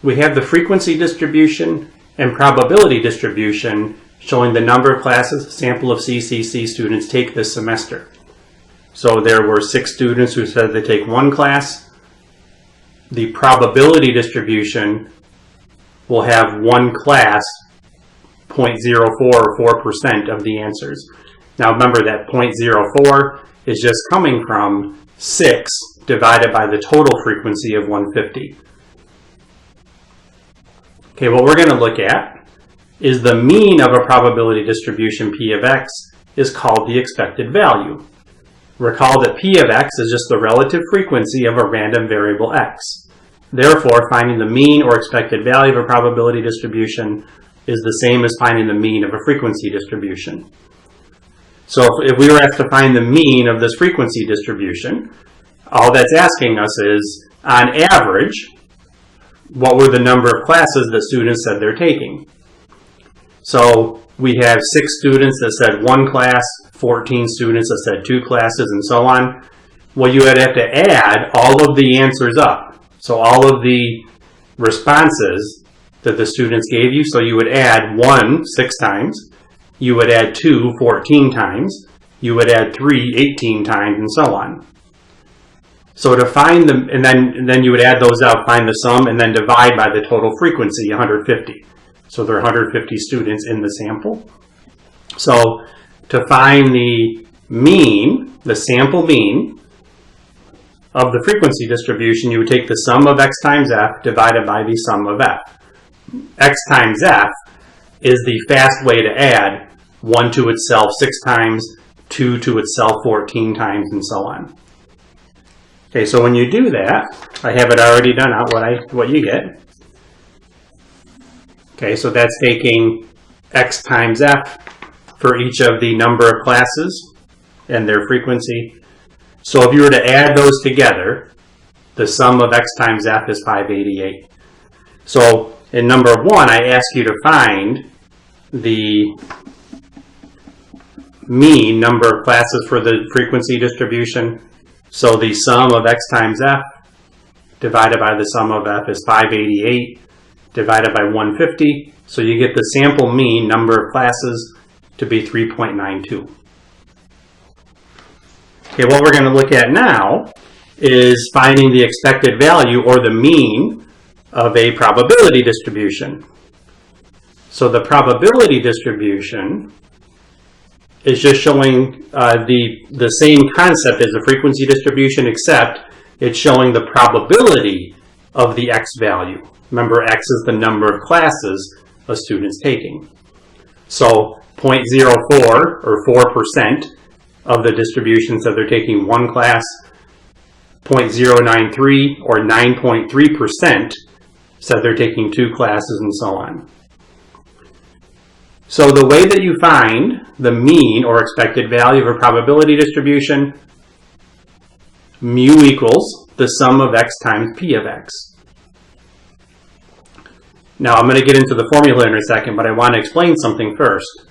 we have the frequency distribution and probability distribution showing the number of classes, sample of CCC students take this semester. So there were 6 students who said they take 1 class. The probability distribution will have 1 class, 0.04 or 4% of the answers. Now remember that 0.04 is just coming from 6 divided by the total frequency of 150. Okay, what we're going to look at is the mean of a probability distribution P of x is called the expected value. Recall that P of x is just the relative frequency of a random variable x. Therefore, finding the mean or expected value of a probability distribution is the same as finding the mean of a frequency distribution. So if we were asked to find the mean of this frequency distribution, all that's asking us is, on average, what were the number of classes that students said they're taking? So we have 6 students that said 1 class, 14 students that said 2 classes, and so on. Well, you would have to add all of the answers up. So all of the responses that the students gave you, so you would add 1 6 times, you would add 2 14 times, you would add 3 18 times, and so on. So to find them, and then you would add those up, find the sum, and then divide by the total frequency, 150. So there are 150 students in the sample. So to find the mean, the sample mean of the frequency distribution, you would take the sum of x times f divided by the sum of f. X times f is the fast way to add 1 to itself 6 times, 2 to itself 14 times, and so on. Okay, so when you do that, I have it already done out what you get. Okay, so that's taking x times f for each of the number of classes and their frequency. So if you were to add those together, the sum of x times f is 588. So in number 1, I ask you to find the mean number of classes for the frequency distribution. So the sum of x times f divided by the sum of f is 588 divided by 150. So you get the sample mean number of classes to be 3.92. Okay, what we're going to look at now is finding the expected value or the mean of a probability distribution. So the probability distribution is just showing the same concept as the frequency distribution, except it's showing the probability of the x value. Remember, x is the number of classes a student's taking. So 0.04 or 4% of the distribution said they're taking 1 class, 0.093 or 9.3% said they're taking 2 classes, and so on. So the way that you find the mean or expected value of a probability distribution, mu equals the sum of x times p of x. Now I'm going to get into the formula in a second, but I want to explain something first.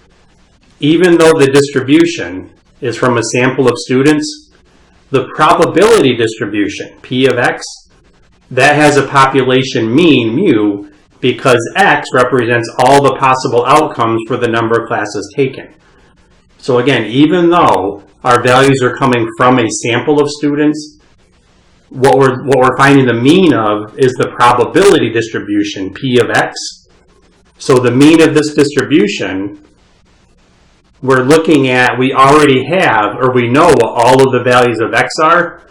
Even though the distribution is from a sample of students, the probability distribution, p of x, that has a population mean, mu, because x represents all the possible outcomes for the number of classes taken. So again, even though our values are coming from a sample of students, what we're finding the mean of is the probability distribution, p of x. So the mean of this distribution, we're looking at, we already have, or we know what all of the values of x are.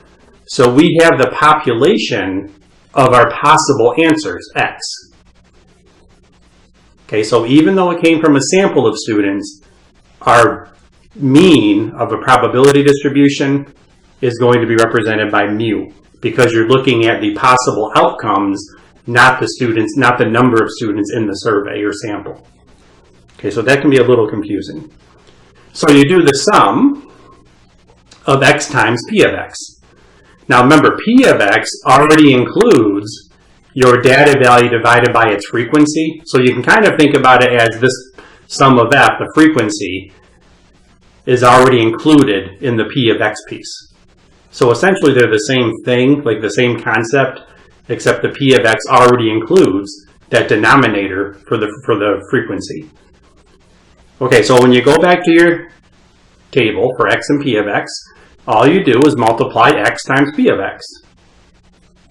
So we have the population of our possible answers, x. Okay, so even though it came from a sample of students, our mean of a probability distribution is going to be represented by mu, because you're looking at the possible outcomes, not the students, not the number of students in the survey or sample. Okay, so that can be a little confusing. So you do the sum of x times p of x. Now remember, p of x already includes your data value divided by its frequency. So you can kind of think about it as this sum of f, the frequency, is already included in the p of x piece. So essentially they're the same thing, like the same concept. except the P of X already includes that denominator for the frequency. Okay, so when you go back to your table for X and P of X, all you do is multiply X times P of X.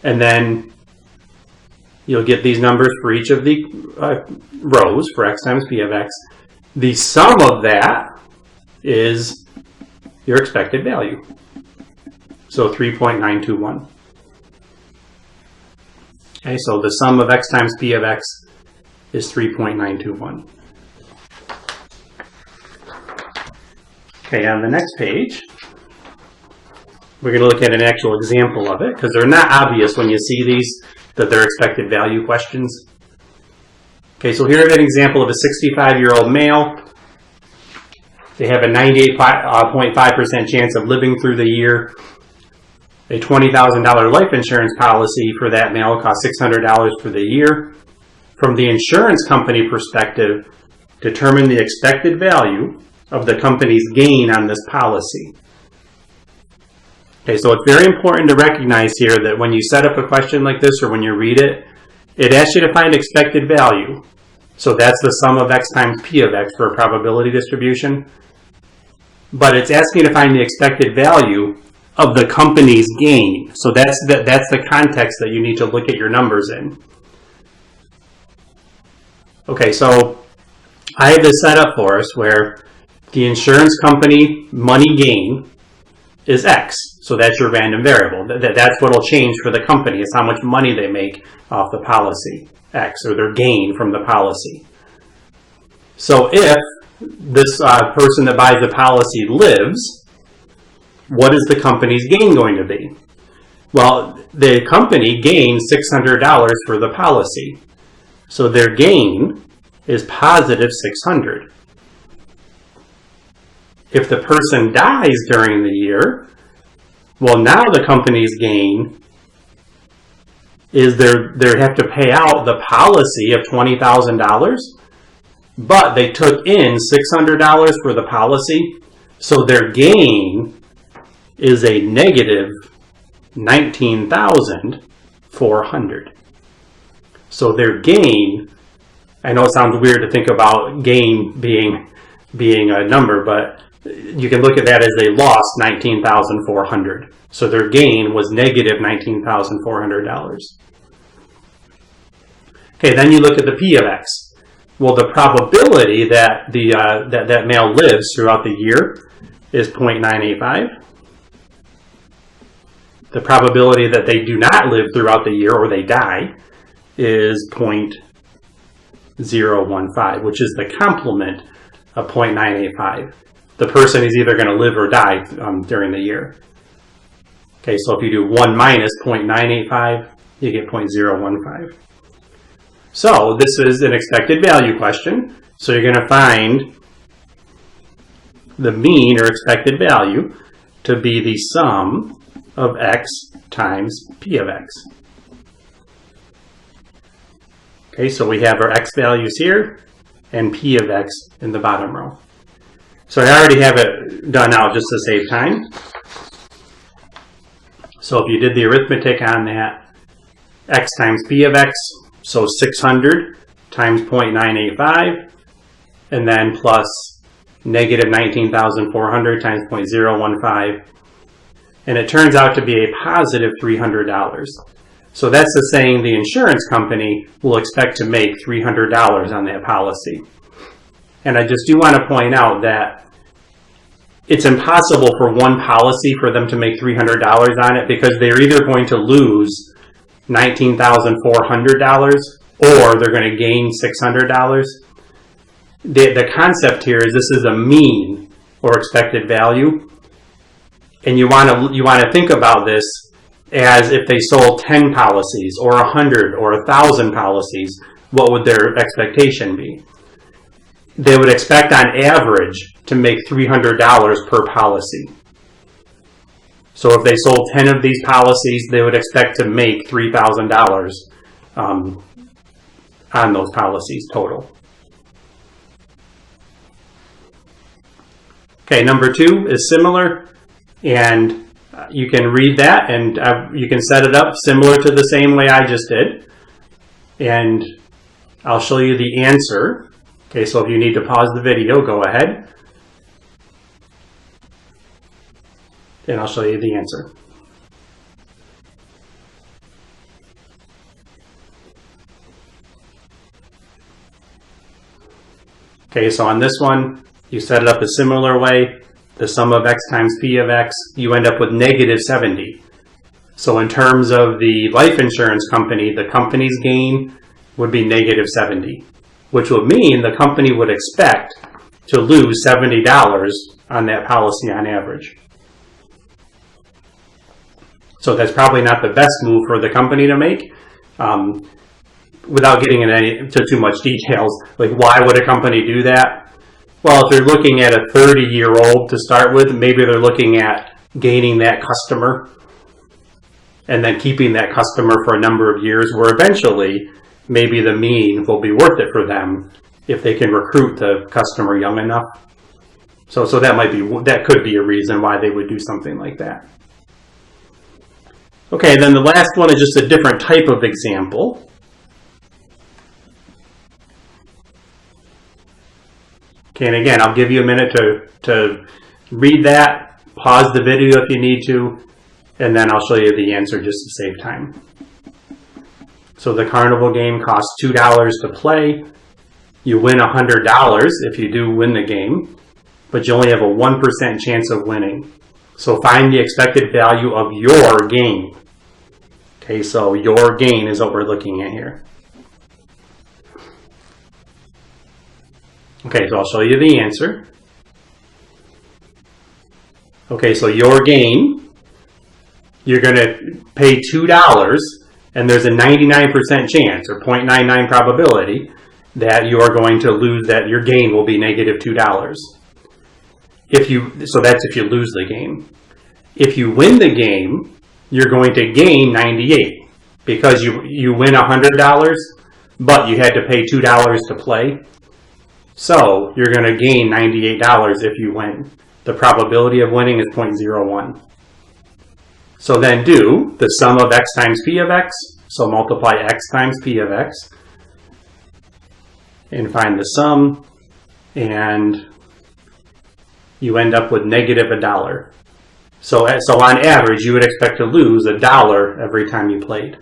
And then you'll get these numbers for each of the rows for X times P of X. The sum of that is your expected value. So 3.921. Okay, so the sum of X times P of X is 3.921. Okay, on the next page, we're going to look at an actual example of it, because they're not obvious when you see these, that they're expected value questions. Okay, so here I have an example of a 65-year-old male. They have a 98.5% chance of living through the year. A $20,000 life insurance policy for that male costs $600 for the year. From the insurance company perspective, determine the expected value of the company's gain on this policy. Okay, so it's very important to recognize here that when you set up a question like this or when you read it, it asks you to find expected value. So that's the sum of X times P of X for a probability distribution. But it's asking you to find the expected value of the company's gain. So that's the context that you need to look at your numbers in. Okay, so I have this set up for us where the insurance company money gain is X. So that's your random variable. That's what will change for the company. It's how much money they make off the policy, X, or their gain from the policy. So if this person that buys the policy lives, what is the company's gain going to be? Well, the company gains $600 for the policy. So their gain is positive $600. If the person dies during the year, well, now the company's gain is they have to pay out the policy of $20,000, but they took in $600 for the policy, so their gain is a negative $19,400. So their gain, I know it sounds weird to think about gain being a number, but you can look at that as they lost $19,400. So their gain was negative $19,400. Okay, then you look at the P of X. Well, the probability that that male lives throughout the year is 0.985. The probability that they do not live throughout the year or they die is 0.015, which is the complement of 0.985. The person is either going to live or die during the year. Okay, so if you do 1 minus 0.985, you get 0.015. So this is an expected value question. So you're going to find the mean or expected value to be the sum of X times P of X. Okay, so we have our X values here and P of X in the bottom row. So I already have it done out just to save time. So if you did the arithmetic on that, X times P of X, so 600 times 0.985, and then plus negative 19,400 times 0.015, and it turns out to be a positive $300. So that's the saying the insurance company will expect to make $300 on that policy. And I just do want to point out that it's impossible for one policy for them to make $300 on it, because they're either going to lose $19,400 or they're going to gain $600. The concept here is this is a mean or expected value, and you want to think about this as if they sold 10 policies or 100 or 1,000 policies, what would their expectation be? They would expect on average to make $300 per policy. So if they sold 10 of these policies, they would expect to make $3,000 on those policies total. Okay, number 2 is similar, and You can read that, and you can set it up similar to the same way I just did. And I'll show you the answer. Okay, so if you need to pause the video, go ahead. And I'll show you the answer. Okay, so on this one, you set it up a similar way. The sum of x times p of x, you end up with negative 70. So in terms of the life insurance company, the company's gain would be negative 70, which would mean the company would expect to lose $70 on that policy on average. So that's probably not the best move for the company to make. Without getting into too much details, like why would a company do that? Well, if they're looking at a 30-year-old to start with, maybe they're looking at gaining that customer and then keeping that customer for a number of years, where eventually maybe the mean will be worth it for them if they can recruit the customer young enough. So that could be a reason why they would do something like that. Okay, then the last one is just a different type of example. Okay, and again, I'll give you a minute to read that, pause the video if you need to, and then I'll show you the answer just to save time. So the carnival game costs $2 to play. You win $100 if you do win the game, but you only have a 1% chance of winning. So find the expected value of your gain. Okay, so your gain is what we're looking at here. Okay, so I'll show you the answer. Okay, so your gain, you're going to pay $2, and there's a 99% chance, or 0.99 probability, that you are going to lose, that your gain will be negative $2. So that's if you lose the game. If you win the game, you're going to gain 98, because you win $100, but you had to pay $2 to play. So you're going to gain $98 if you win. The probability of winning is 0.01. So then do the sum of x times p of x. So multiply x times p of x and find the sum, and you end up with negative $1. So on average, you would expect to lose $1 every time you played.